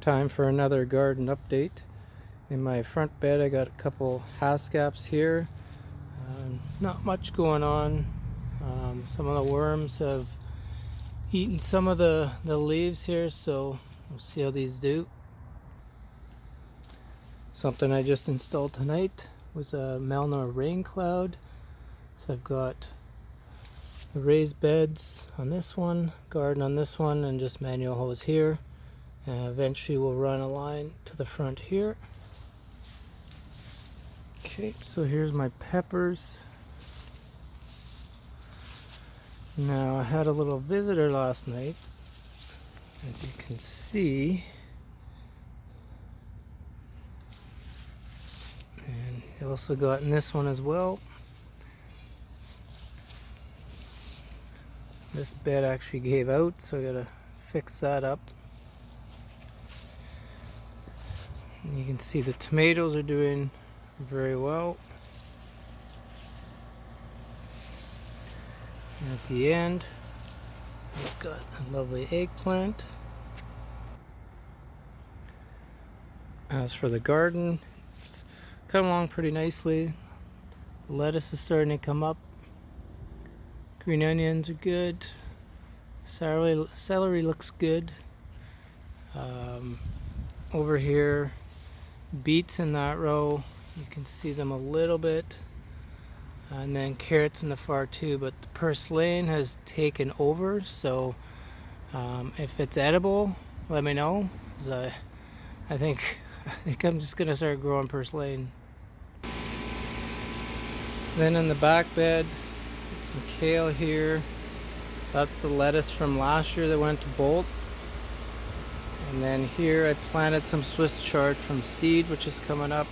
Time for another garden update. In my front bed I got a couple hascaps here. Not much going on. Some of the worms have eaten some of the leaves here, so we'll see how these do. Something I just installed tonight was a Melnor rain cloud. So I've got the raised beds on this one, garden on this one, and just manual hose here. And eventually we'll run a line to the front here. Okay, so here's my peppers. Now I had a little visitor last night, as you can see. And he also got in this one as well. This bed actually gave out, so I gotta fix that up. And you can see the tomatoes are doing very well. And at the end, we've got a lovely eggplant. As for the garden, it's coming along pretty nicely. Lettuce is starting to come up. Green onions are good. Celery looks good. Over here, beets in that row, you can see them a little bit. And then carrots in the far too, but the purslane has taken over, so if it's edible, let me know, 'cause I think I'm just gonna start growing purslane. Then in the back bed, some kale here. That's the lettuce from last year that went to bolt. And then here I planted some Swiss chard from seed, which is coming up.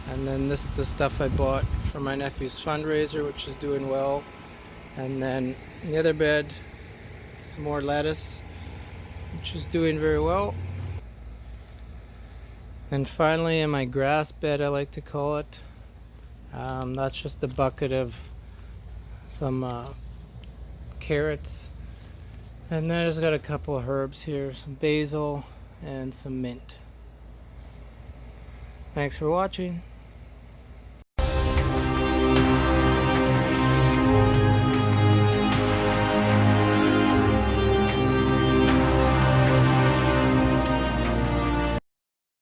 And then this is the stuff I bought for my nephew's fundraiser, which is doing well. And then in the other bed, some more lettuce, which is doing very well. And finally in my grass bed, I like to call it, that's just a bucket of some carrots. And then I just got a couple of herbs here, some basil and some mint. Thanks for watching.